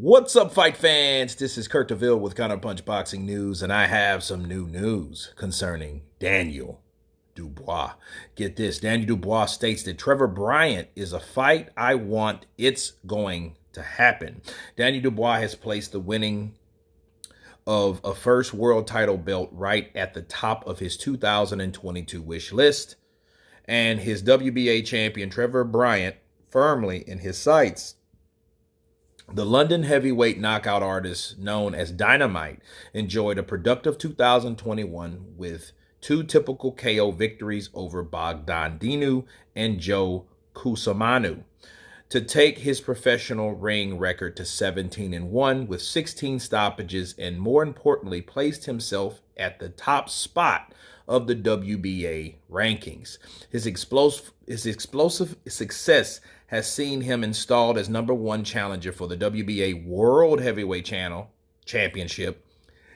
What's up, fight fans? This is Kurt DeVille with Counterpunch Boxing News, and I have some new news concerning Daniel Dubois. Get this, Daniel Dubois states that Trevor Bryan is a fight I want. It's going to happen. Daniel Dubois has placed the winning of a first world title belt right at the top of his 2022 wish list, and his WBA champion Trevor Bryan firmly in his sights. The London heavyweight knockout artist known as Dynamite enjoyed a productive 2021 with two typical KO victories over Bogdan Dinu and Joe Kusamanu to take his professional ring record to 17-1 with 16 stoppages, and more importantly, placed himself at the top spot of the WBA rankings. His explosive success has seen him installed as #1 challenger for the WBA World Heavyweight Championship,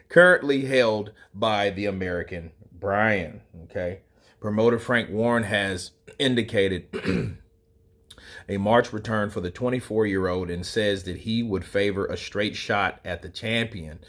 currently held by the American Bryan. Okay, promoter Frank Warren has indicated a March return for the 24-year-old and says that he would favor a straight shot at the champion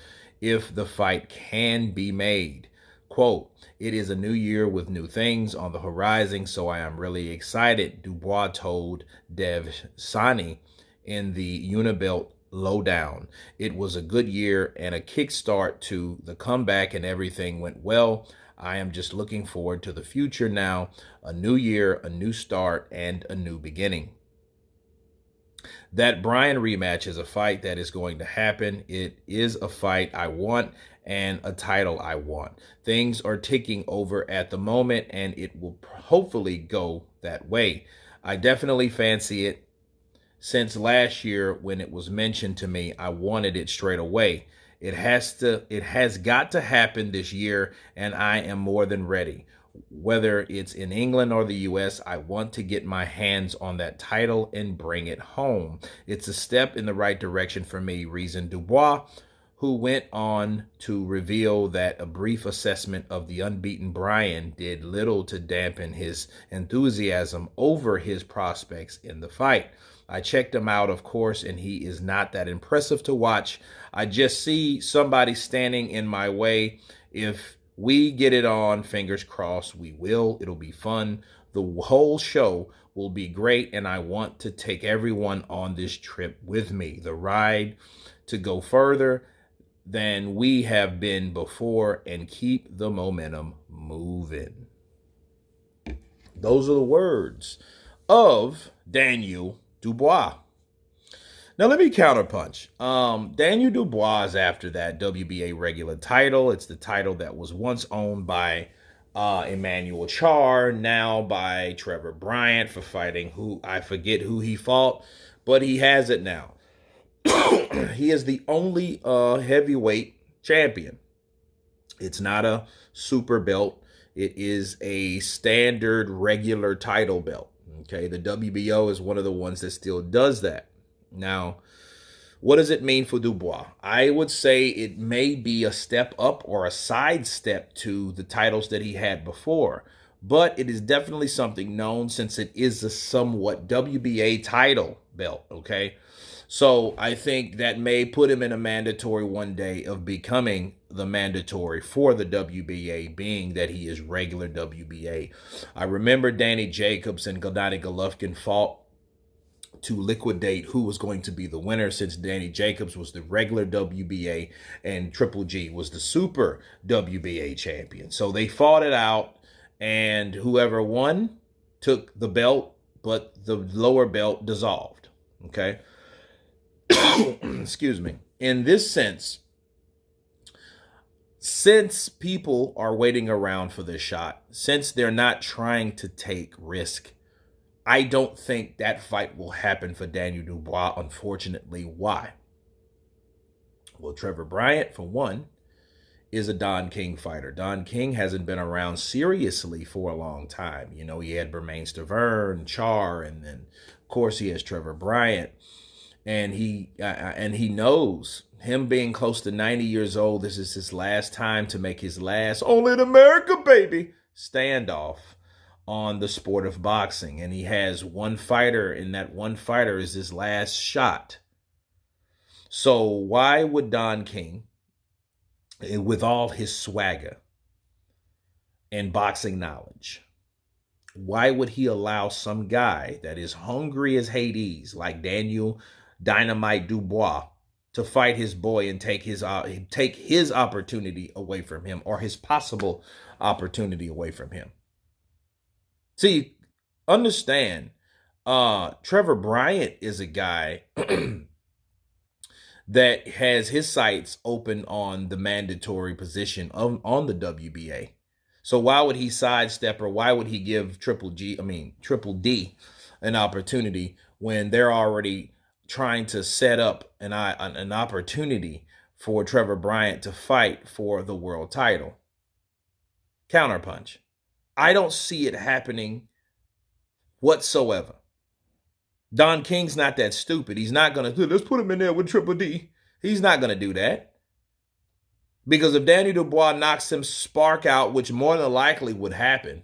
if the fight can be made. Quote, "It is a new year with new things on the horizon, so I am really excited," Dubois told Dev Sani in the Unibelt Lowdown. "It was a good year and a kickstart to the comeback, and everything went well. I am just looking forward to the future now. A new year, a new start, and a new beginning." That Bryan rematch is a fight that is going to happen. It is a fight I want and a title I want. Things are ticking over at the moment, and it will hopefully go that way. I definitely fancy it. Since last year when it was mentioned to me, I wanted it straight away. It has got to happen this year, and I am more than ready. Whether it's in England or the US, I want to get my hands on that title and bring it home. It's a step in the right direction for me, reasoned Dubois, who went on to reveal that a brief assessment of the unbeaten Bryan did little to dampen his enthusiasm over his prospects in the fight. "I checked him out, of course, and he is not that impressive to watch. I just see somebody standing in my way. If we get it on, fingers crossed, we will. It'll be fun. The whole show will be great, and I want to take everyone on this trip with me. The ride to go further than we have been before and keep the momentum moving." Those are the words of Daniel Dubois. Now let me counterpunch. Daniel Dubois is after that WBA regular title. It's the title that was once owned by Emmanuel Char, now by Trevor Bryan for fighting who I forget who he fought, but he has it now. He is the only heavyweight champion. It's not a super belt. It is a standard regular title belt. Okay, the WBO is one of the ones that still does that. Now, what does it mean for Dubois? I would say it may be a step up or a sidestep to the titles that he had before, but it is definitely something known since it is a somewhat WBA title belt, okay? So I think that may put him in a mandatory one day of becoming the mandatory for the WBA, being that he is regular WBA. I remember Danny Jacobs and Gennady Golovkin fought to liquidate who was going to be the winner, since Danny Jacobs was the regular WBA and Triple G was the super WBA champion. So they fought it out, and whoever won took the belt, but the lower belt dissolved, okay? Excuse me. In this sense, since people are waiting around for this shot, since they're not trying to take risk, I don't think that fight will happen for Daniel Dubois, unfortunately. Why? Well, Trevor Bryan, for one, is a Don King fighter. Don King hasn't been around seriously for a long time. You know, he had Bermain Stavern, Char, and then, of course, he has Trevor Bryan. And he knows, him being close to 90 years old, this is his last time to make his last, only in America, baby, standoff on the sport of boxing. And he has one fighter, and that one fighter is his last shot. So why would Don King, with all his swagger and boxing knowledge, why would he allow some guy that is hungry as Hades, like Daniel Dynamite Dubois, to fight his boy and take his opportunity away from him, or his possible opportunity away from him? See, understand, Trevor Bryant is a guy that has his sights open on the mandatory position on the WBA. So why would he sidestep, or why would he give Triple D an opportunity when they're already trying to set up an opportunity for Trevor Bryant to fight for the world title? Counterpunch. I don't see it happening whatsoever. Don King's not that stupid. He's not going to, let's put him in there with Triple D. He's not going to do that. Because if Danny Dubois knocks him spark out, which more than likely would happen,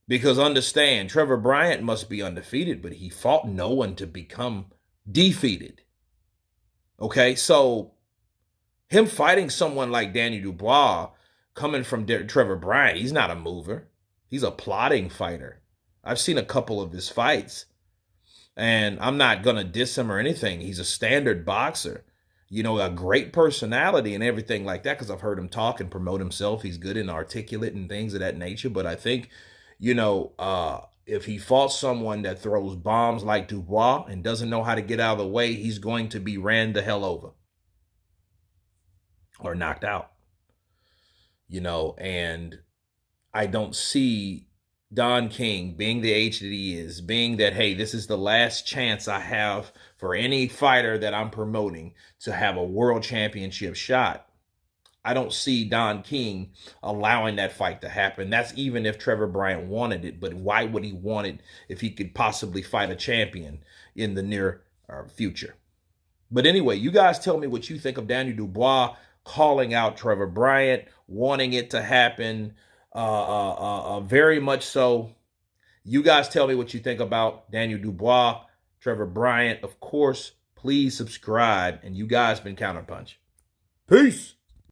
because understand, Trevor Bryant must be undefeated, but he fought no one to become defeated. Okay, so him fighting someone like Danny Dubois coming from Trevor Bryant, he's not a mover. He's a plotting fighter. I've seen a couple of his fights, and I'm not going to diss him or anything. He's a standard boxer. You know, a great personality and everything like that, because I've heard him talk and promote himself. He's good and articulate and things of that nature. But I think, you know, if he fought someone that throws bombs like Dubois and doesn't know how to get out of the way, he's going to be ran the hell over or knocked out. You know, and I don't see Don King, being the age that he is, being that, hey, this is the last chance I have for any fighter that I'm promoting to have a world championship shot. I don't see Don King allowing that fight to happen. That's even if Trevor Bryant wanted it. But why would he want it if he could possibly fight a champion in the near future? But anyway, you guys tell me what you think of Daniel Dubois calling out Trevor Bryant, wanting it to happen. Very much so. You guys tell me what you think about Daniel Dubois, Trevor Bryant. Of course, please subscribe. And you guys been Counterpunch. Peace.